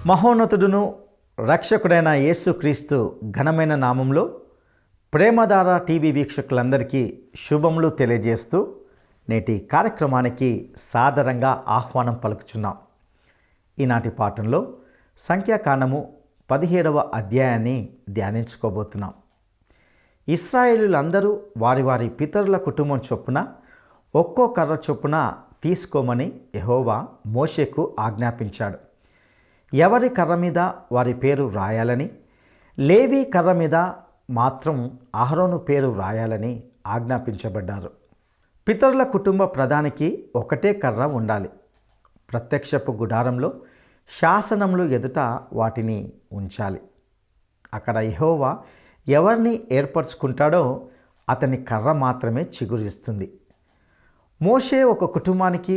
మహోన్నతుడును రక్షకుడైన యేసుక్రీస్తు ఘనమైన నామంలో ప్రేమధార టీవీ వీక్షకులందరికీ శుభములు తెలియజేస్తూ నేటి కార్యక్రమానికి సాదరంగా ఆహ్వానం పలుకుచున్నాం. ఈనాటి పాఠంలో సంఖ్యాకాండము 17వ అధ్యాయాన్ని ధ్యానించుకోబోతున్నాం. ఇశ్రాయేలీయులందరూ వారి వారి పితరుల కుటుంబం చొప్పున ఒక్కో కర్ర చొప్పున తీసుకోమని యెహోవా మోషేకు ఆజ్ఞాపించాడు. ఎవరి కర్ర మీద వారి పేరు రాయాలని, లేవి కర్ర మీద మాత్రం అహరోను పేరు రాయాలని ఆజ్ఞాపించబడ్డారు. పితరుల కుటుంబ ప్రధానికి ఒకటే కర్ర ఉండాలి. ప్రత్యక్షపు గుడారంలో శాసనములు ఎదుట వాటిని ఉంచాలి. అక్కడ యెహోవా ఎవరిని ఏర్పరచుకుంటాడో అతని కర్ర మాత్రమే చిగురిస్తుంది. మోషే ఒక కుటుంబానికి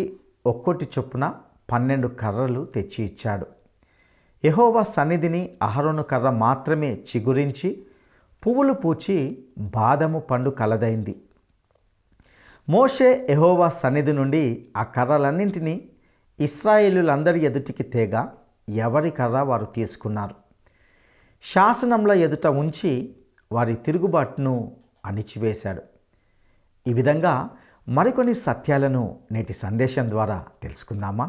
ఒక్కొక్కటి చొప్పున 12 కర్రలు తెచ్చి ఇచ్చాడు. యెహోవా సన్నిధిని అహరోను కర్ర మాత్రమే చిగురించి పువ్వులు పూచి బాదము పండు కలదైంది. మోషే యెహోవా సన్నిధి నుండి ఆ కర్రలన్నింటినీ ఇశ్రాయేలీయులందరి ఎదుటికి తేగా ఎవరి కర్ర వారు తీసుకున్నారు. శాసనముల ఎదుట ఉంచి వారి తిరుగుబాటును అణిచివేశాడు. ఈ విధంగా మరికొన్ని సత్యాలను నేటి సందేశం ద్వారా తెలుసుకుందామా?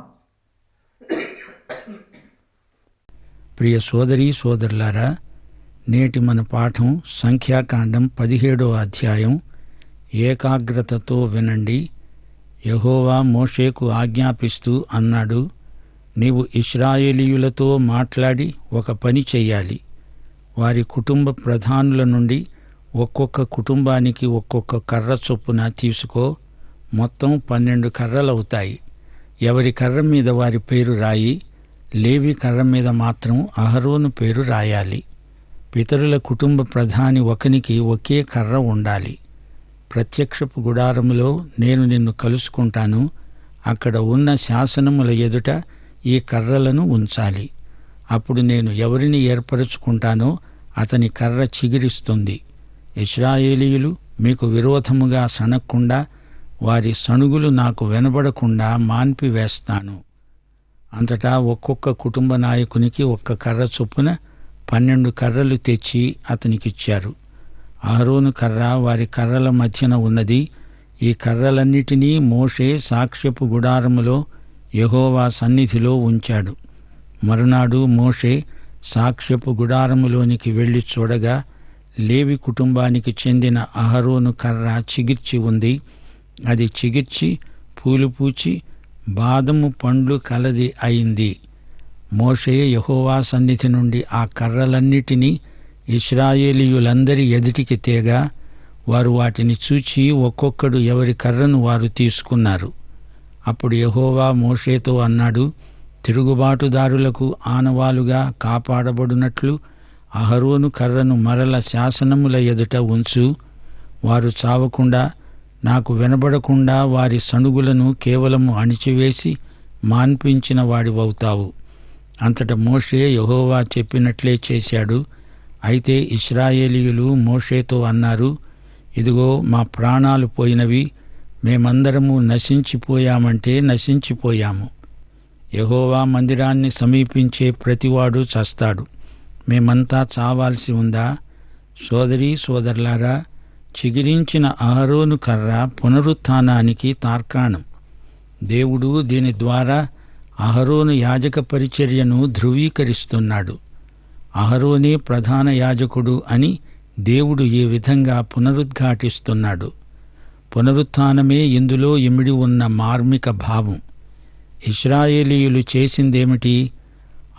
ప్రియ సోదరీ సోదరులారా, నేటి మన పాఠం సంఖ్యాకాండం 17వ అధ్యాయం. ఏకాగ్రతతో వినండి. యెహోవా మోషేకు ఆజ్ఞాపిస్తూ అన్నాడు, నీవు ఇశ్రాయేలీయులతో మాట్లాడి ఒక పని చెయ్యాలి. వారి కుటుంబ ప్రధానుల నుండి ఒక్కొక్క కుటుంబానికి ఒక్కొక్క కర్ర చొప్పున తీసుకో. మొత్తం 12 కర్రలవుతాయి. ఎవరి కర్ర మీద వారి పేరు రాయి. లేవి కర్ర మీద మాత్రం అహరోను పేరు రాయాలి. పితరుల కుటుంబ ప్రధాని ఒకనికి ఒకే కర్ర ఉండాలి. ప్రత్యక్షపు గుడారములో నేను నిన్ను కలుసుకుంటాను. అక్కడ ఉన్న శాసనముల ఎదుట ఈ కర్రలను ఉంచాలి. అప్పుడు నేను ఎవరిని ఏర్పరచుకుంటానో అతని కర్ర చిగిరిస్తుంది. ఇశ్రాయేలీయులు మీకు విరోధముగా సనక్కుండా వారి సణుగులు నాకు వినబడకుండా మాన్పివేస్తాను. అంతటా ఒక్కొక్క కుటుంబ నాయకునికి ఒక్క కర్ర చొప్పున 12 కర్రలు తెచ్చి అతనికిచ్చారు. అహరోను కర్ర వారి కర్రల మధ్యన ఉన్నది. ఈ కర్రలన్నిటినీ మోషే సాక్ష్యపు గుడారములో యెహోవా సన్నిధిలో ఉంచాడు. మరునాడు మోషే సాక్ష్యపు గుడారములోనికి వెళ్ళి చూడగా లేవి కుటుంబానికి చెందిన అహరోను కర్ర చిగిర్చి ఉంది. అది చిగిర్చి పూలు పూచి బాదము పండ్లు కలది అయింది. మోషే యెహోవా సన్నిధి నుండి ఆ కర్రలన్నిటినీ ఇశ్రాయేలీయులందరి ఎదుటికి తేగా వారు వాటిని చూచి ఒక్కొక్కడు ఎవరి కర్రను వారు తీసుకున్నారు. అప్పుడు యెహోవా మోషేతో అన్నాడు, తిరుగుబాటుదారులకు ఆనవాలుగా కాపాడబడినట్లు అహరోను కర్రను మరల శాసనముల ఎదుట ఉంచు. వారు చావకుండా నాకు వినబడకుండా వారి సణుగులను కేవలము అణిచివేసి మాన్పించిన వాడివవుతావు. అంతట మోషే యెహోవా చెప్పినట్లే చేశాడు. అయితే ఇశ్రాయేలీయులు మోషేతో అన్నారు, ఇదిగో మా ప్రాణాలు పోయినవి. మేమందరము నశించిపోయామంటే నశించిపోయాము. యెహోవా మందిరాన్ని సమీపించే ప్రతివాడు చస్తాడు. మేమంతా చావాల్సి ఉందా? సోదరీ సోదరులారా, చిగిరించిన అహరోను కర్ర పునరుత్థానానికి తార్కాణం. దేవుడు దీని ద్వారా అహరోను యాజక పరిచర్యను ధృవీకరిస్తున్నాడు. అహరోనే ప్రధాన యాజకుడు అని దేవుడు ఈ విధంగా పునరుద్ఘాటిస్తున్నాడు. పునరుత్థానమే ఇందులో ఇమిడి ఉన్న మార్మిక భావం. ఇశ్రాయేలీయులు చేసిందేమిటి?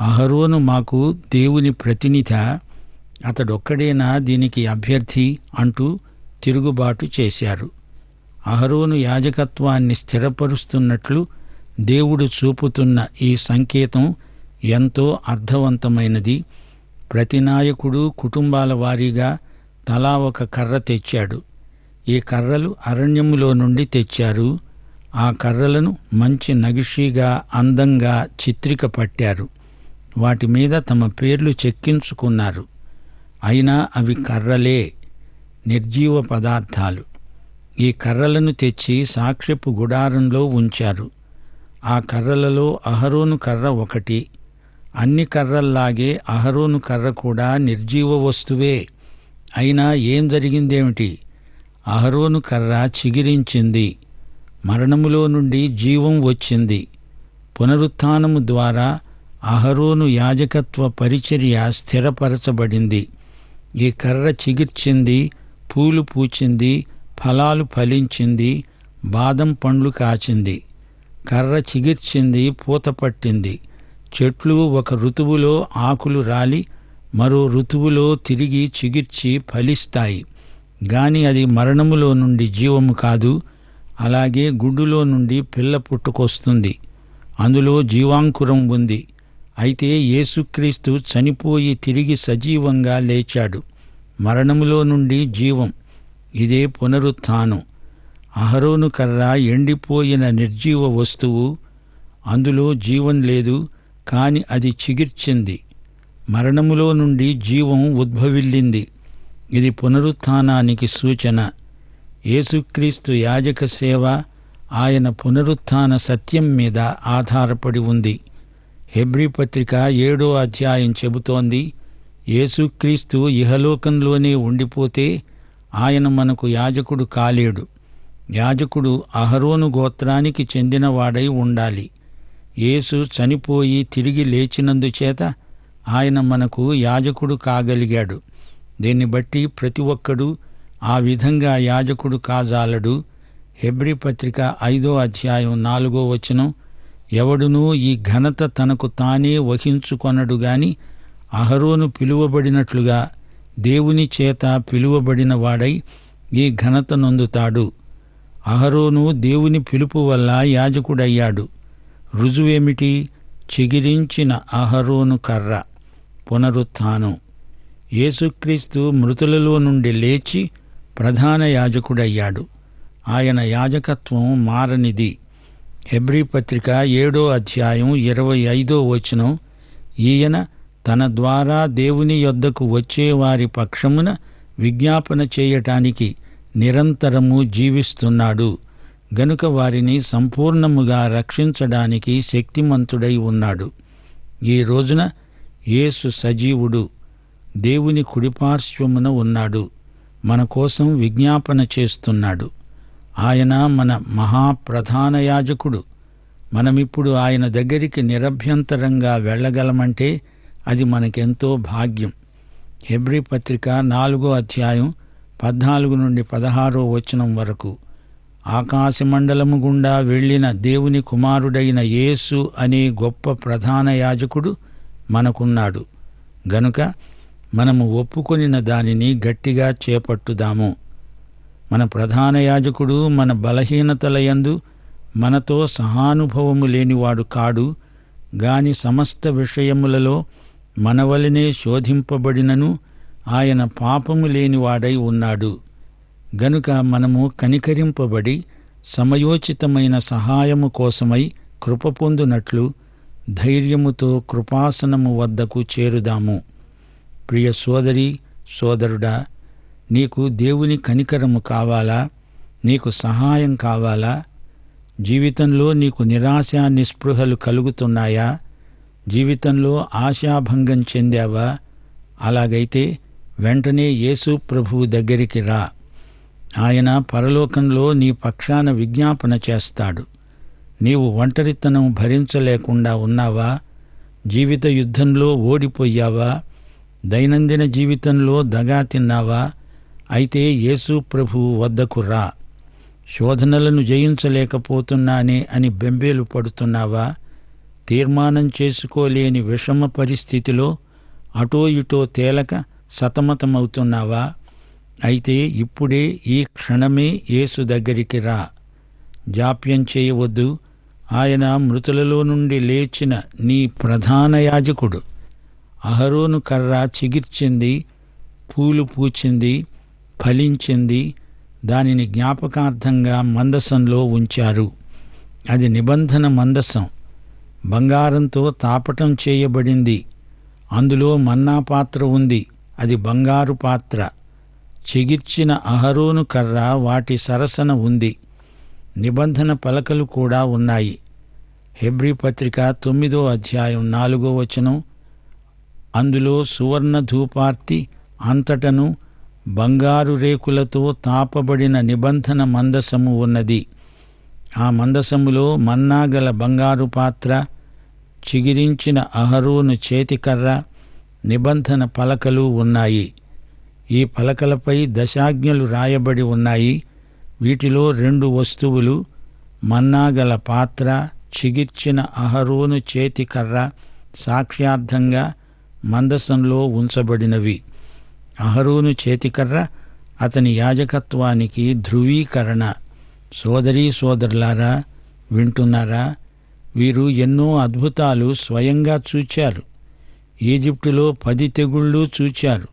అహరోను మాకు దేవుని ప్రతినిధి, అతడొక్కడేనా దీనికి అభ్యర్థి అంటూ తిరుగుబాటు చేశారు. అహరోను యాజకత్వాన్ని స్థిరపరుస్తున్నట్లు దేవుడు చూపుతున్న ఈ సంకేతం ఎంతో అర్థవంతమైనది. ప్రతి నాయకుడు కుటుంబాల వారీగా తలా ఒక కర్ర తెచ్చాడు. ఈ కర్రలు అరణ్యములో నుండి తెచ్చారు. ఆ కర్రలను మంచి నగిషీగా అందంగా చిత్రిక పట్టారు. వాటి మీద తమ పేర్లు చెక్కించుకున్నారు. అయినా అవి కర్రలే, నిర్జీవ పదార్థాలు. ఈ కర్రలను తెచ్చి సాక్ష్యపు గుడారంలో ఉంచారు. ఆ కర్రలలో అహరోను కర్ర ఒకటి. అన్ని కర్రల్లాగే అహరోను కర్ర కూడా నిర్జీవ వస్తువే. అయినా ఏం జరిగిందేమిటి? అహరోను కర్ర చిగిరించింది. మరణములో నుండి జీవం వచ్చింది. పునరుత్థానము ద్వారా అహరోను యాజకత్వ పరిచర్య స్థిరపరచబడింది. ఈ కర్ర చిగిర్చింది, పూలు పూచింది, ఫలాలు ఫలించింది, బాదం పండ్లు కాచింది. కర్ర చిగిర్చింది, పూత పట్టింది. చెట్లు ఒక ఋతువులో ఆకులు రాలి మరో ఋతువులో తిరిగి చిగిర్చి ఫలిస్తాయి. గాని అది మరణములో నుండి జీవము కాదు. అలాగే గుడ్డులో నుండి పిల్ల పుట్టుకొస్తుంది. అందులో జీవాంకురం ఉంది. అయితే యేసుక్రీస్తు చనిపోయి తిరిగి సజీవంగా లేచాడు. మరణములో నుండి జీవం. ఇదే పునరుత్థానం. అహరోను కర్ర ఎండిపోయిన నిర్జీవ వస్తువు. అందులో జీవం లేదు, కాని అది చిగిర్చింది. మరణములో నుండి జీవం ఉద్భవిల్లింది. ఇది పునరుత్థానానికి సూచన. యేసుక్రీస్తు యాజక సేవ ఆయన పునరుత్థాన సత్యం మీద ఆధారపడి ఉంది. హెబ్రీ పత్రిక 7వ అధ్యాయం చెబుతోంది, యేసుక్రీస్తు ఇహలోకంలోనే ఉండిపోతే ఆయన మనకు యాజకుడు కాలేడు. యాజకుడు అహరోను గోత్రానికి చెందినవాడై ఉండాలి. యేసు చనిపోయి తిరిగి లేచినందుచేత ఆయన మనకు యాజకుడు కాగలిగాడు. దీన్ని బట్టి ప్రతి ఒక్కడూ ఆ విధంగా యాజకుడు కాజాలడు. హెబ్రీ పత్రిక 5వ అధ్యాయం 4వ వచనం, ఎవడునూ ఈ ఘనత తనకు తానే వహించుకొనడు గాని అహరోను పిలువబడినట్లుగా దేవుని చేత పిలువబడిన వాడై ఈ ఘనత నొందుతాడు. అహరోను దేవుని పిలుపు వల్ల యాజకుడయ్యాడు. రుజువేమిటి? చిగిరించిన అహరోను కర్ర. పునరుత్థానం. యేసుక్రీస్తు మృతులలో నుండి లేచి ప్రధాన యాజకుడయ్యాడు. ఆయన యాజకత్వం మారనిది. హెబ్రీ పత్రిక 7వ అధ్యాయం 25వ వచనం, ఈయన తన ద్వారా దేవుని యొద్దకు వచ్చేవారి పక్షమున విజ్ఞాపన చేయటానికి నిరంతరము జీవిస్తున్నాడు గనుక వారిని సంపూర్ణముగా రక్షించడానికి శక్తిమంతుడై ఉన్నాడు. ఈ రోజున యేసు సజీవుడు, దేవుని కుడిపార్శ్వమున ఉన్నాడు. మన కోసం విజ్ఞాపన చేస్తున్నాడు. ఆయన మన మహాప్రధాన యాజకుడు. మనమిప్పుడు ఆయన దగ్గరికి నిరభ్యంతరంగా వెళ్ళగలమంటే అది మనకెంతో భాగ్యం. హెబ్రీ పత్రిక 4వ అధ్యాయం 14 నుండి 16వ వచనం వరకు, ఆకాశమండలము గుండా వెళ్ళిన దేవుని కుమారుడైన యేసు అనే గొప్ప ప్రధాన యాజకుడు మనకున్నాడు గనుక మనము ఒప్పుకొనిన దానిని గట్టిగా చేపట్టుదాము. మన ప్రధాన యాజకుడు మన బలహీనతలయందు మనతో సహానుభవము లేనివాడు కాడు గాని సమస్త విషయములలో మనవలనే శోధింపబడినను ఆయన పాపము లేనివాడై ఉన్నాడు. గనుక మనము కనికరింపబడి సమయోచితమైన సహాయము కోసమై కృప పొందునట్లు ధైర్యముతో కృపాసనము వద్దకు చేరుదాము. ప్రియ సోదరి సోదరుడా, నీకు దేవుని కనికరము కావాలా? నీకు సహాయం కావాలా? జీవితంలో నీకు నిరాశ నిస్పృహలు కలుగుతున్నాయా? జీవితంలో ఆశాభంగం చెందావా? అలాగైతే వెంటనే యేసు ప్రభువు దగ్గరికి రా. ఆయన పరలోకంలో నీ పక్షాన విజ్ఞాపన చేస్తాడు. నీవు ఒంటరితనం భరించలేకుండా ఉన్నావా? జీవిత యుద్ధంలో ఓడిపోయావా? దైనందిన జీవితంలో దగా తిన్నావా? అయితే యేసు ప్రభువు వద్దకు రా. శోధనలను జయించలేకపోతున్నానే అని బెంబేలు పడుతున్నావా? తీర్మానం చేసుకోలేని విషమ పరిస్థితిలో అటో ఇటో తేలక సతమతమవుతున్నావా? అయితే ఇప్పుడే ఈ క్షణమే యేసు దగ్గరికి రా. జాప్యం చేయవద్దు. ఆయన మృతులలో నుండి లేచిన నీ ప్రధాన యాజకుడు. అహరోను కర్ర చిగిర్చింది, పూలు పూచింది, ఫలించింది. దానిని జ్ఞాపకార్థంగా మందసంలో ఉంచారు. అది నిబంధన మందసం. బంగారంతో తాపటం చేయబడింది. అందులో మన్నా పాత్ర ఉంది. అది బంగారు పాత్ర. చెగిర్చిన అహరోను కర్ర వాటి సరసన ఉంది. నిబంధన పలకలు కూడా ఉన్నాయి. హెబ్రీ పత్రిక 9వ అధ్యాయం 4వ వచనం. అందులో సువర్ణ ధూపార్తి అంతటను బంగారు రేకులతో తాపబడిన నిబంధన మందసము ఉన్నది. ఆ మందసములో మన్నాగల బంగారు పాత్ర, చిగిరించిన అహరోను చేతికర్ర, నిబంధన పలకలు ఉన్నాయి. ఈ పలకలపై దశాజ్ఞలు రాయబడి ఉన్నాయి. వీటిలో 2 వస్తువులు, మన్నాగల పాత్ర, చిగిర్చిన అహరోను చేతికర్ర సాక్ష్యార్థంగా మందసంలో ఉంచబడినవి. అహరోను చేతికర్ర అతని యాజకత్వానికి ధృవీకరణ. సోదరీ సోదరులారా, వింటున్నారా? వీరు ఎన్నో అద్భుతాలు స్వయంగా చూచారు. ఈజిప్టులో 10 తెగుళ్ళు చూచారు.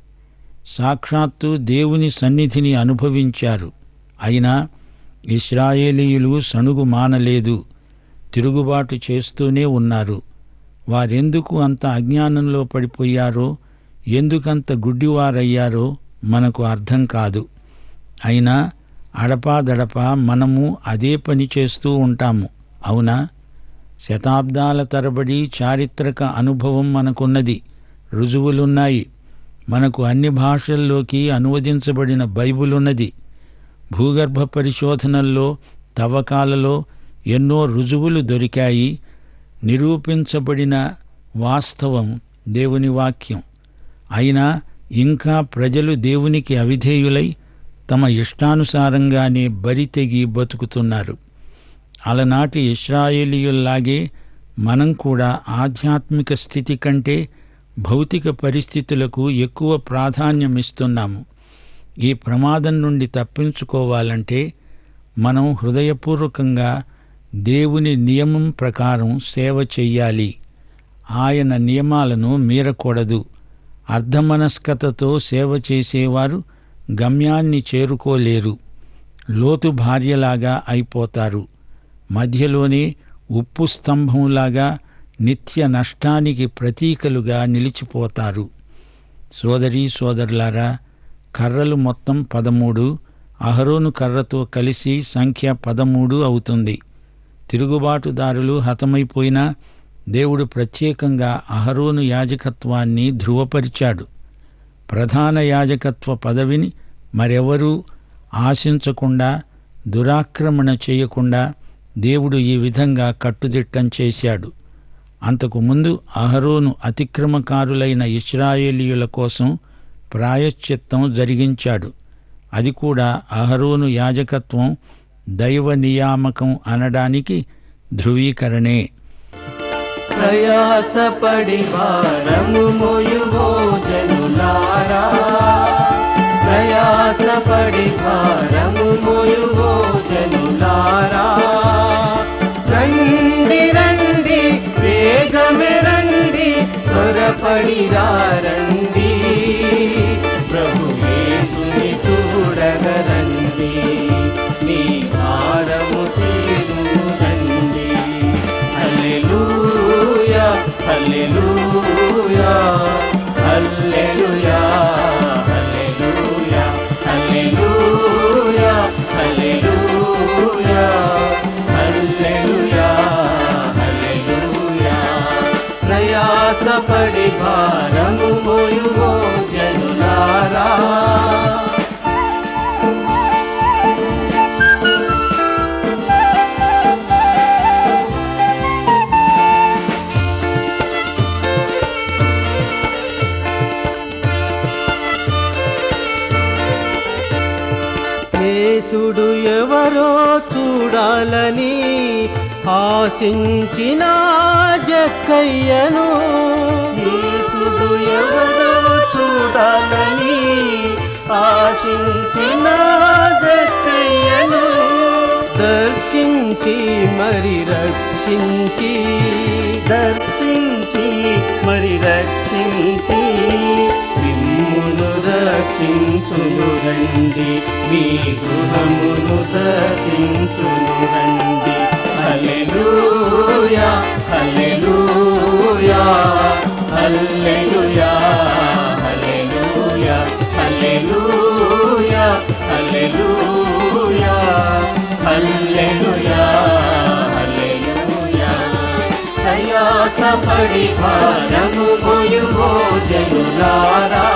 సాక్షాత్తు దేవుని సన్నిధిని అనుభవించారు. అయినా ఇశ్రాయేలీయులు సణుగు మానలేదు. తిరుగుబాటు చేస్తూనే ఉన్నారు. వారెందుకు అంత అజ్ఞానంలో పడిపోయారో, ఎందుకంత గుడ్డివారయ్యారో మనకు అర్థం కాదు. అయినా అడపాదడపా మనము అదే పని చేస్తూ ఉంటాము. అవునా? శతాబ్దాల తరబడి చారిత్రక అనుభవం మనకున్నది. రుజువులున్నాయి. మనకు అన్ని భాషల్లోకి అనువదించబడిన బైబిల్ ఉన్నది. భూగర్భ పరిశోధనల్లో, తవ్వకాలలో ఎన్నో రుజువులు దొరికాయి. నిరూపించబడిన వాస్తవం దేవుని వాక్యం. అయినా ఇంకా ప్రజలు దేవునికి అవిధేయులై తమ ఇష్టానుసారంగానే బరితెగి బతుకుతున్నారు. అలనాటి ఇశ్రాయేలీయుల్లాగే మనం కూడా ఆధ్యాత్మిక స్థితి కంటే భౌతిక పరిస్థితులకు ఎక్కువ ప్రాధాన్యమిస్తున్నాము. ఈ ప్రమాదం నుండి తప్పించుకోవాలంటే మనం హృదయపూర్వకంగా దేవుని నియమం ప్రకారం సేవ చెయ్యాలి. ఆయన నియమాలను మీరకూడదు. అర్ధమనస్కతతో సేవ చేసేవారు గమ్యాన్ని చేరుకోలేరు. లోతు భార్యలాగా అయిపోతారు. మధ్యలోనే ఉప్పు స్తంభంలాగా నిత్య నష్టానికి ప్రతీకలుగా నిలిచిపోతారు. సోదరీ సోదరులారా, కర్రలు మొత్తం 13. అహరోను కర్రతో కలిసి సంఖ్య 13 అవుతుంది. తిరుగుబాటుదారులు హతమైపోయినా దేవుడు ప్రత్యేకంగా అహరోను యాజకత్వాన్ని ధృవపరిచాడు. ప్రధాన యాజకత్వ పదవిని మరెవరూ ఆశించకుండా, దురాక్రమణ చేయకుండా దేవుడు ఈ విధంగా కట్టుదిట్టం చేశాడు. అంతకుముందు అహరోను అతిక్రమకారులైన ఇశ్రాయేలీయుల కోసం ప్రాయశ్చిత్తం జరిగించాడు. అది కూడా అహరోను యాజకత్వం దైవ నియామకం అనడానికి ధృవీకరణే. ప్రయాసపడి భారము మోయువో జనులారా, ప్రయాసపడి భారము మోయువో జనులారా, రండి రండి వేగమే రండి, త్వరపడిరా రండి, ప్రభు యేసుని చూడగరండి, మీ భారము తీరును రండి. హల్లెలూయా హల్లెలూయా హల్లెలూయా హల్లెలూయా హల్లెలూయా హల్లెలూయా హల్లెలూయా హల్లెలూయా. ప్రయాసపడి భారము మోయువో జనులారా, యేసుడు ఎవరో చూడాలని ఆశించిన జక్కయ్యను, యేసుడు ఎవరో చూడాలని ఆశించిన జక్కయ్యను, దర్శించి మరి రక్షించి, దర్శించి మరి రక్షించి, మిమ్మును రక్షించును రండి, మీ గృహమును దర్శించును రండి. హల్లెలూయా హల్లెలూయా హల్లెలూయా హల్లెలూయా హల్లెలూయా హల్లెలూయా హల్లెలూయా హల్లెలూయా. భారము మోయువో జనులారా.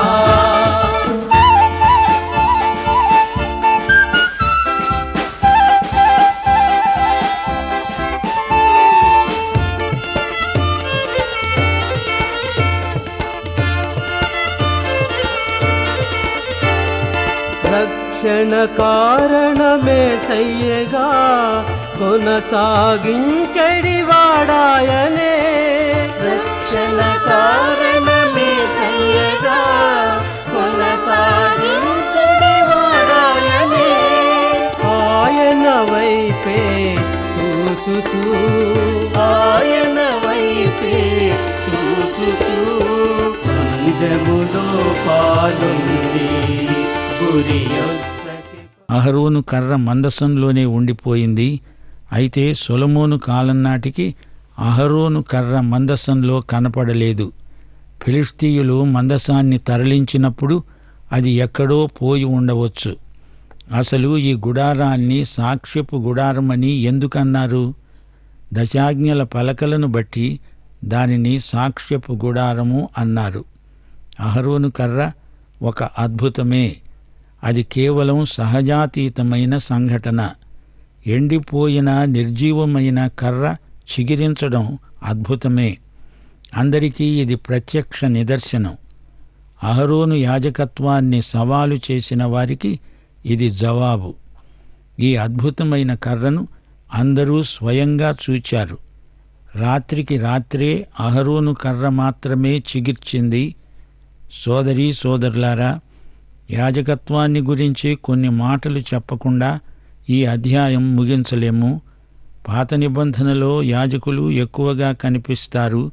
రక్షణ కారణమే సయ్యగా కొనసాగించడి వాడాయనే. రక్షణ కారణమే సయ్యగా కొనసాగించడి వాడాయనే. ఆయన వైపే చూచుచూ, ఆయన వైపే చూచుచూ అందములో పాలుంది. అహరోను కర్ర మందసంలోనే ఉండిపోయింది. అయితే సొలొమోను కాలం నాటికి అహరోను కర్ర మందసంలో కనపడలేదు. ఫిలిష్తీయులు మందసాన్ని తరలించినప్పుడు అది ఎక్కడో పోయి ఉండవచ్చు. అసలు ఈ గుడారాన్ని సాక్ష్యపు గుడారమని ఎందుకన్నారు? దశాజ్ఞల పలకలను బట్టి దానిని సాక్ష్యపు గుడారము అన్నారు. అహరోను కర్ర ఒక అద్భుతమే. అది కేవలం సహజాతీతమైన సంఘటన. ఎండిపోయిన నిర్జీవమైన కర్ర చిగిరించడం అద్భుతమే. అందరికీ ఇది ప్రత్యక్ష నిదర్శనం. అహరోను యాజకత్వాన్ని సవాలు చేసిన వారికి ఇది జవాబు. ఈ అద్భుతమైన కర్రను అందరూ స్వయంగా చూచారు. రాత్రికి రాత్రే అహరోను కర్ర మాత్రమే చిగిర్చింది. సోదరీ సోదరులారా, యాజకత్వాన్ని గురించి కొన్ని మాటలు చెప్పకుండా ఈ అధ్యాయం ముగించలేము. పాత నిబంధనలో యాజకులు ఎక్కువగా కనిపిస్తారు,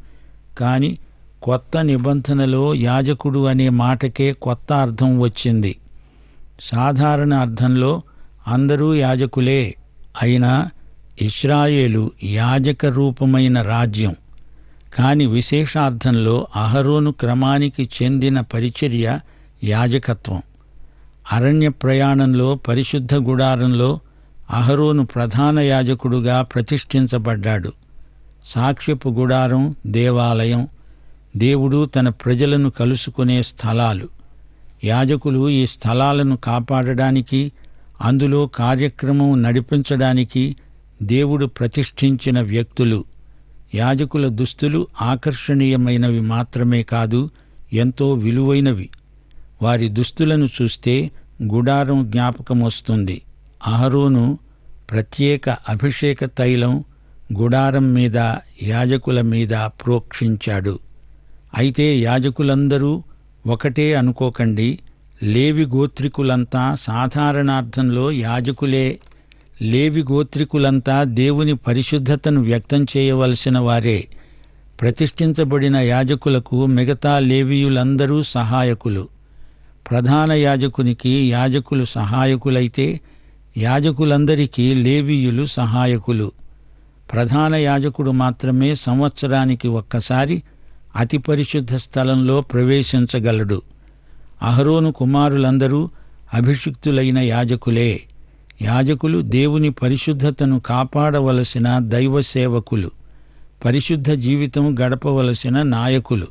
కానీ కొత్త నిబంధనలో యాజకుడు అనే మాటకే కొత్త అర్థం వచ్చింది. సాధారణ అర్థంలో అందరూ యాజకులే. అయినా ఇశ్రాయేలు యాజక రూపమైన రాజ్యం. కాని విశేషార్థంలో అహరోను క్రమానికి చెందిన పరిచర్య యాజకత్వం. అరణ్య ప్రయాణంలో పరిశుద్ధ గుడారంలో అహరోను ప్రధాన యాజకుడుగా ప్రతిష్ఠించబడ్డాడు. సాక్ష్యపు గుడారం దేవాలయం, దేవుడు తన ప్రజలను కలుసుకునే స్థలాలు. యాజకులు ఈ స్థలాలను కాపాడడానికి, అందులో కార్యక్రమం నడిపించడానికి దేవుడు ప్రతిష్ఠించిన వ్యక్తులు. యాజకుల దుస్తులు ఆకర్షణీయమైనవి మాత్రమే కాదు, ఎంతో విలువైనవి. వారి దుస్తులను చూస్తే గుడారం జ్ఞాపకం వస్తుంది. అహరోను ప్రత్యేక అభిషేక తైలం గుడారం మీద, యాజకుల మీద ప్రోక్షించాడు. అయితే యాజకులందరూ ఒకటే అనుకోకండి. లేవి గోత్రికులంతా సాధారణార్థంలో యాజకులే. లేవి గోత్రికులంతా దేవుని పరిశుద్ధతను వ్యక్తం చేయవలసిన వారే. ప్రతిష్ఠించబడిన యాజకులకు మిగతా లేవీయులందరూ సహాయకులు. ప్రధాన యాజకునికి యాజకులు సహాయకులైతే యాజకులందరికీ లేవీయులు సహాయకులు. ప్రధాన యాజకుడు మాత్రమే సంవత్సరానికి ఒక్కసారి అతి పరిశుద్ధ స్థలంలో ప్రవేశించగలడు. అహరోను కుమారులందరూ అభిషిక్తులైన యాజకులే. యాజకులు దేవుని పరిశుద్ధతను కాపాడవలసిన దైవ సేవకులు, పరిశుద్ధ జీవితం గడపవలసిన నాయకులు.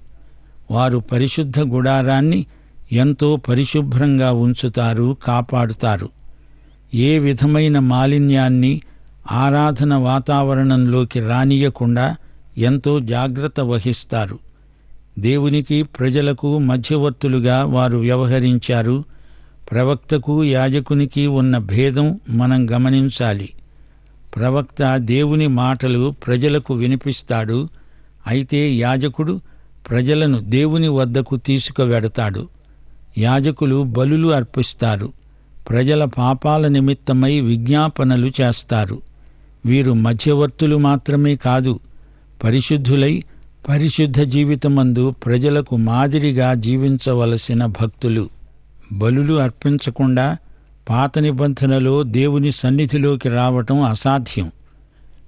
వారు పరిశుద్ధ గుడారాన్ని ఎంతో పరిశుభ్రంగా ఉంచుతారు, కాపాడుతారు. ఏ విధమైన మాలిన్యాన్ని ఆరాధన వాతావరణంలోకి రానియకుండా ఎంతో జాగ్రత్త వహిస్తారు. దేవునికి ప్రజలకు మధ్యవర్తులుగా వారు వ్యవహరించారు. ప్రవక్తకు యాజకునికి ఉన్న భేదం మనం గమనించాలి. ప్రవక్త దేవుని మాటలు ప్రజలకు వినిపిస్తాడు. అయితే యాజకుడు ప్రజలను దేవుని వద్దకు తీసుకువెడతాడు. యాజకులు బలులు అర్పిస్తారు. ప్రజల పాపాల నిమిత్తమై విజ్ఞాపనలు చేస్తారు. వీరు మధ్యవర్తులు మాత్రమే కాదు, పరిశుద్ధులై పరిశుద్ధ జీవితమందు ప్రజలకు మాదిరిగా జీవించవలసిన భక్తులు. బలులు అర్పించకుండా పాత నిబంధనలో దేవుని సన్నిధిలోకి రావటం అసాధ్యం.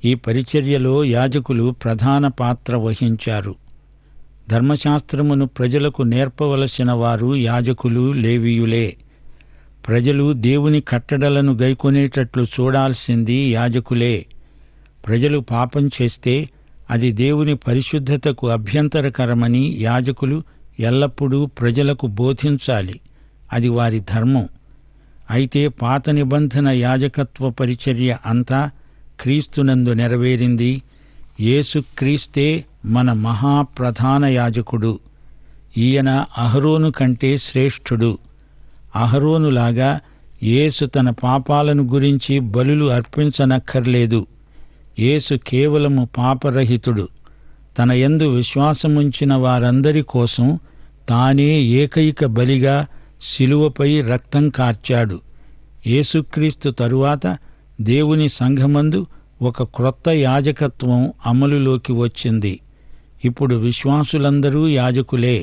ఈ పరిచర్యలో యాజకులు ప్రధాన పాత్ర వహించారు. ధర్మశాస్త్రమును ప్రజలకు నేర్పవలసిన వారు యాజకులు, లేవీయులే. ప్రజలు దేవుని కట్టడలను గైకొనేటట్లు చూడాల్సింది యాజకులే. ప్రజలు పాపం చేస్తే అది దేవుని పరిశుద్ధతకు అభ్యంతరకరమని యాజకులు ఎల్లప్పుడూ ప్రజలకు బోధించాలి. అది వారి ధర్మం. అయితే పాత నిబంధన యాజకత్వ పరిచర్య అంతా క్రీస్తునందు నెరవేరింది. యేసుక్రీస్తే మన మహాప్రధాన యాజకుడు. ఈయన అహరోను కంటే శ్రేష్ఠుడు. అహరోనులాగా యేసు తన పాపాలను గురించి బలులు అర్పించనక్కర్లేదు. యేసు కేవలము పాపరహితుడు. తన యందు విశ్వాసముంచిన వారందరి కోసం తానే ఏకైక బలిగా శిలువపై రక్తం కార్చాడు. యేసుక్రీస్తు తరువాత దేవుని సంఘమందు ఒక క్రొత్త యాజకత్వం అమలులోకి వచ్చింది. ఇప్పుడు విశ్వాసులందరూ యాజకులే.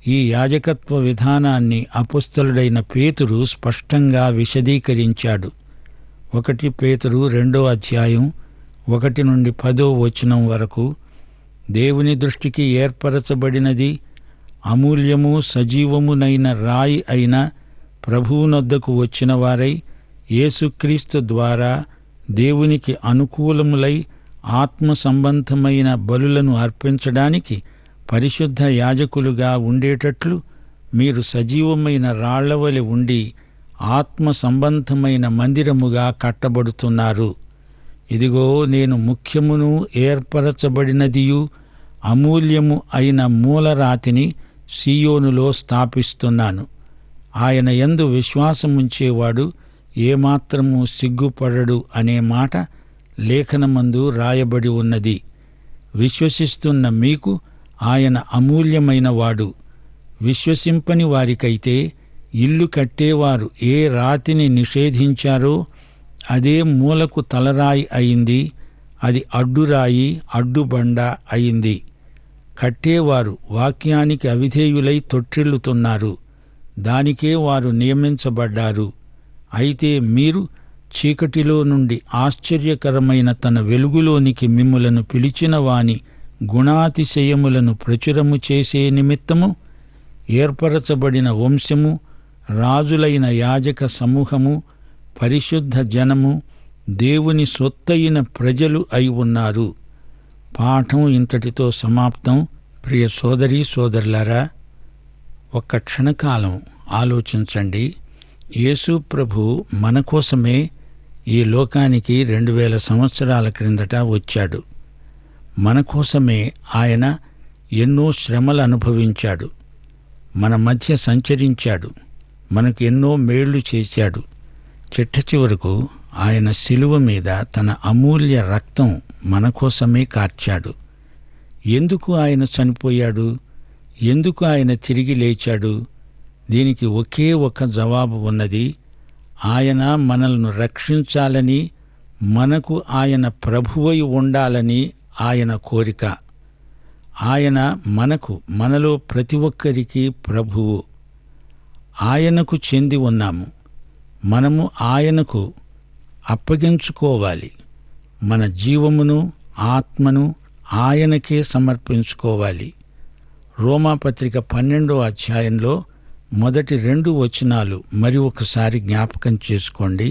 ఈ యాజకత్వ విధానాన్ని అపుస్తలుడైన పేతురు స్పష్టంగా విశదీకరించాడు. 1 పేతురు 2వ అధ్యాయం 1 నుండి 10వ వచనం వరకు, దేవుని దృష్టికి ఏర్పరచబడినది అమూల్యము సజీవమునైన రాయి అయిన ప్రభువునొద్దకు వచ్చిన వారై యేసుక్రీస్తు ద్వారా దేవునికి అనుకూలములై ఆత్మ సంబంధమైన బలులను అర్పించడానికి పరిశుద్ధ యాజకులుగా ఉండేటట్లు మీరు సజీవమైన రాళ్లవలె ఉండి ఆత్మ సంబంధమైన మందిరముగా కట్టబడుతున్నారు. ఇదిగో నేను ముఖ్యమును ఏర్పరచబడినదియు అమూల్యము అయిన మూలరాతిని సీయోనులో స్థాపిస్తున్నాను. ఆయన యందు విశ్వాసముంచేవాడు ఏమాత్రము సిగ్గుపడడు అనే మాట లేఖనమందు రాయబడి ఉన్నది. విశ్వసిస్తున్న మీకు ఆయన అమూల్యమైన వాడు. విశ్వసింపని వారికైతే ఇల్లు కట్టేవారు ఏ రాతిని నిషేధించారో అదే మూలకు తలరాయి అయింది. అది అడ్డురాయి, అడ్డుబండ అయింది. కట్టేవారు వాక్యానికి అవిధేయులై తొట్టిల్లుతున్నారు. దానికే వారు నియమించబడ్డారు. అయితే మీరు చీకటిలో నుండి ఆశ్చర్యకరమైన తన వెలుగులోనికి మిమ్ములను పిలిచిన వాని గుణాతిశయములను ప్రచురము చేసే నిమిత్తము ఏర్పరచబడిన వంశము, రాజులైన యాజక సమూహము, పరిశుద్ధ జనము, దేవుని సొత్తయిన ప్రజలు అయి ఉన్నారు. పాఠం ఇంతటితో సమాప్తం. ప్రియ సోదరీ సోదరులారా, ఒక్క క్షణకాలం ఆలోచించండి. యేసు ప్రభు మన కోసమే ఈ లోకానికి 2000 సంవత్సరాల క్రిందట వచ్చాడు. మన కోసమే ఆయన ఎన్నో శ్రమలు అనుభవించాడు. మన మధ్య సంచరించాడు. మనకు ఎన్నో మేళ్లు చేశాడు. చిట్ట చివరకు ఆయన శిలువ మీద తన అమూల్య రక్తం మన కోసమే కార్చాడు. ఎందుకు ఆయన చనిపోయాడు? ఎందుకు ఆయన తిరిగి లేచాడు? దీనికి ఒకే ఒక జవాబు ఉన్నది. ఆయన మనల్ని రక్షించాలని, మనకు ఆయన ప్రభువై ఉండాలని ఆయన కోరిక. ఆయన మనలో ప్రతి ఒక్కరికి ప్రభువు. ఆయనకు చెంది ఉన్నాము. మనము ఆయనకు అప్పగించుకోవాలి. మన జీవమును, ఆత్మను ఆయనకే సమర్పించుకోవాలి. రోమాపత్రిక 12వ అధ్యాయంలో మొదటి 2 వచనాలు మరి ఒకసారి జ్ఞాపకం చేసుకోండి.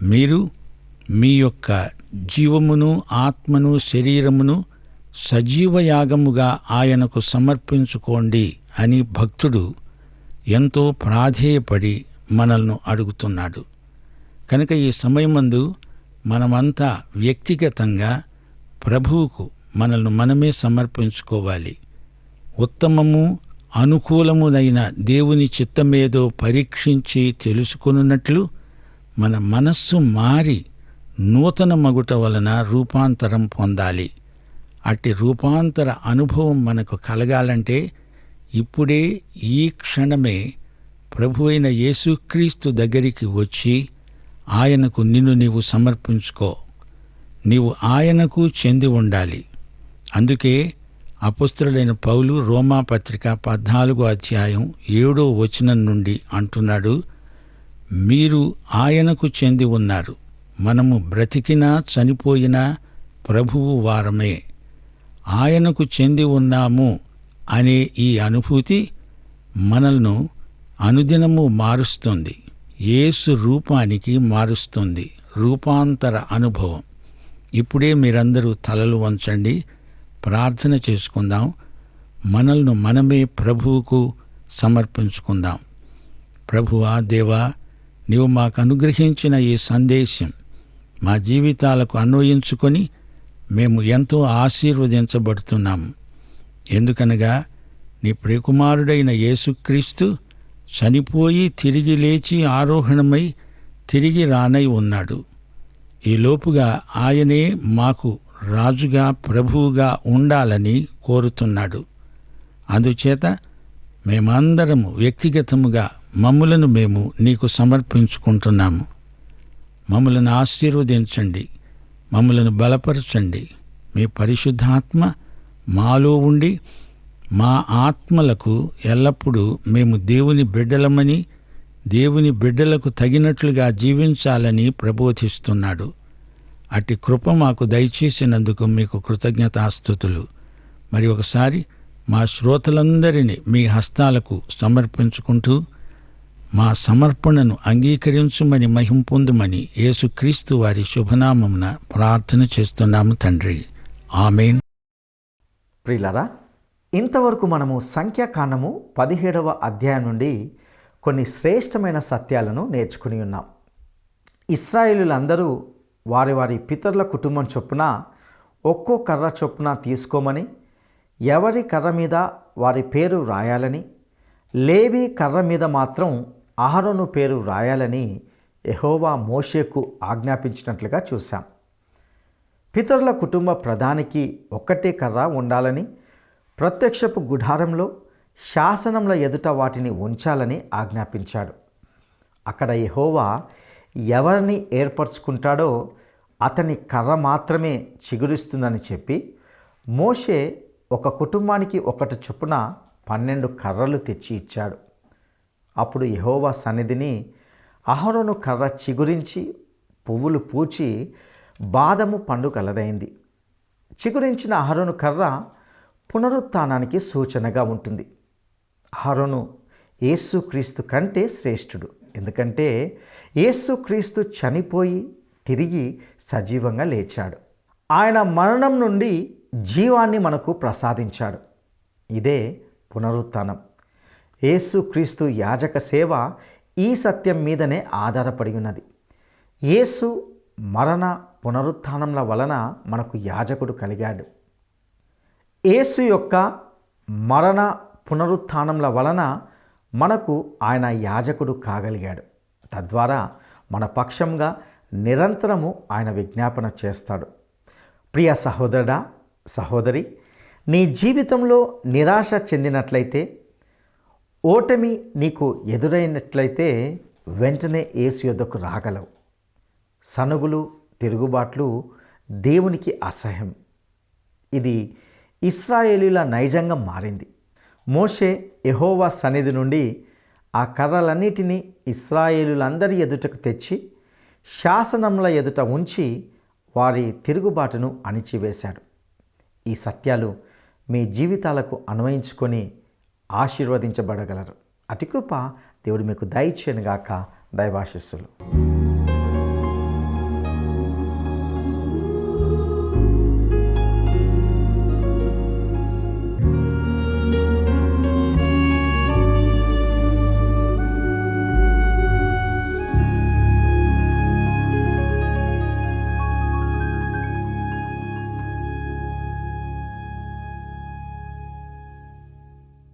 మీరు మీ యొక్క జీవమును, ఆత్మను, శరీరమును సజీవయాగముగా ఆయనకు సమర్పించుకోండి అని భక్తుడు ఎంతో ప్రాధేయపడి మనల్ని అడుగుతున్నాడు. కనుక ఈ సమయమందు మనమంతా వ్యక్తిగతంగా ప్రభువుకు మనల్ని మనమే సమర్పించుకోవాలి. ఉత్తమము, అనుకూలమునైన దేవుని చిత్తమేదో పరీక్షించి తెలుసుకొనున్నట్లు మన మనస్సు మారి నూతన మగుట వలన రూపాంతరం పొందాలి. అట్టి రూపాంతర అనుభవం మనకు కలగాలంటే ఇప్పుడే, ఈ క్షణమే ప్రభువైన యేసుక్రీస్తు దగ్గరికి వచ్చి ఆయనకు నిన్ను నీవు సమర్పించుకో. నీవు ఆయనకు చెంది ఉండాలి. అందుకే అపొస్తలుడైన పౌలు రోమాపత్రిక 14వ అధ్యాయం 7వ వచనం నుండి అంటున్నాడు, మీరు ఆయనకు చెంది ఉన్నారు. మనము బ్రతికినా చనిపోయినా ప్రభువు వారమే. ఆయనకు చెంది ఉన్నాము అనే ఈ అనుభూతి మనల్ని అనుదినము మారుస్తుంది. యేసు రూపానికి మారుస్తుంది. రూపాంతర అనుభవం. ఇప్పుడే మీరందరూ తలలు వంచండి, ప్రార్థన చేసుకుందాం. మనల్ని మనమే ప్రభువుకు సమర్పించుకుందాం. ప్రభువా, దేవా, నీవు మాకు అనుగ్రహించిన ఈ సందేశం మా జీవితాలకు అన్వయించుకొని మేము ఎంతో ఆశీర్వదించబడుతున్నాము. ఎందుకనగా నీ ప్రియకుమారుడైన యేసుక్రీస్తు చనిపోయి తిరిగి లేచి ఆరోహణమై తిరిగి రానై ఉన్నాడు. ఈలోపుగా ఆయనే మాకు రాజుగా, ప్రభువుగా ఉండాలని కోరుతున్నాడు. అందుచేత మేమందరము వ్యక్తిగతముగా మమ్ములను మేము నీకు సమర్పించుకుంటున్నాము. మమ్ములను ఆశీర్వదించండి, మమ్ములను బలపరచండి. మీ పరిశుద్ధాత్మ మాలో ఉండి మా ఆత్మలకు ఎల్లప్పుడూ మేము దేవుని బిడ్డలమని, దేవుని బిడ్డలకు తగినట్లుగా జీవించాలని ప్రబోధిస్తున్నాడు. అట్టి కృప మాకు దయచేసినందుకు మీకు కృతజ్ఞతాస్తుతులు. మరి ఒకసారి మా శ్రోతలందరినీ మీ హస్తాలకు సమర్పించుకుంటూ మా సమర్పణను అంగీకరించుమని, మహిమ పొందుమని యేసుక్రీస్తు వారి శుభనామమున ప్రార్థన చేస్తున్నాము తండ్రి. ఆమేన్. ప్రియులారా, ఇంతవరకు మనము సంఖ్యాకాండము 17వ అధ్యాయం నుండి కొన్ని శ్రేష్టమైన సత్యాలను నేర్చుకుని ఉన్నాం. ఇశ్రాయేలులందరూ వారి వారి పితరుల కుటుంబం చొప్పున ఒక్కో కర్ర చొప్పున తీసుకోమని, ఎవరి కర్ర మీద వారి పేరు రాయాలని, లేవి కర్ర మీద మాత్రం అహరోను పేరు రాయాలని యెహోవా మోషేకు ఆజ్ఞాపించినట్లుగా చూశాం. పితరుల కుటుంబ ప్రధానికి ఒక్కటే కర్ర ఉండాలని, ప్రత్యక్షపు గుడారంలో శాసనముల ఎదుట వాటిని ఉంచాలని ఆజ్ఞాపించాడు. అక్కడ యెహోవా ఎవరిని ఏర్పరచుకుంటాడో అతని కర్ర మాత్రమే చిగురిస్తుందని చెప్పి మోషే ఒక కుటుంబానికి ఒకటి చొప్పున 12 కర్రలు తెచ్చి ఇచ్చాడు. అప్పుడు యెహోవా సన్నిధిని అహరోను కర్ర చిగురించి పువ్వులు పూచి బాదము పండు కలదైంది. చిగురించిన అహరోను కర్ర పునరుత్థానానికి సూచనగా ఉంటుంది. అహరోను యేసుక్రీస్తు కంటే శ్రేష్ఠుడు. ఎందుకంటే యేసుక్రీస్తు చనిపోయి తిరిగి సజీవంగా లేచాడు. ఆయన మరణం నుండి జీవాన్ని మనకు ప్రసాదించాడు. ఇదే పునరుత్థానం. యేసుక్రీస్తు యాజక సేవ ఈ సత్యం మీదనే ఆధారపడి ఉన్నది. యేసు మరణ పునరుత్థానముల వలన మనకు యాజకుడు కలిగాడు. యేసు యొక్క మరణ పునరుత్థానముల వలన మనకు ఆయన యాజకుడు కాగలిగాడు. తద్వారా మన పక్షంగా నిరంతరము ఆయన విజ్ఞాపన చేస్తాడు. ప్రియ సహోదరుడా, సహోదరి, నీ జీవితంలో నిరాశ చెందినట్లయితే, ఓటమి నీకు ఎదురైనట్లయితే వెంటనే యేసు యొద్దకు రాగలవు. సనుగులు, తిరుగుబాట్లు దేవునికి అసహ్యం. ఇది ఇశ్రాయేలీల నైజంగా మారింది. మోషే యెహోవా సన్నిధి నుండి ఆ కర్రలన్నిటినీ ఇశ్రాయేలులందరి ఎదుటకు తెచ్చి శాసనముల ఎదుట ఉంచి వారి తిరుగుబాటును అణిచివేశాడు. ఈ సత్యాలు మీ జీవితాలకు అన్వయించుకొని ఆశీర్వదించబడగలరు. అతి కృప దేవుడు మీకు దయచేయనుగాక. దైవాశీస్సులు.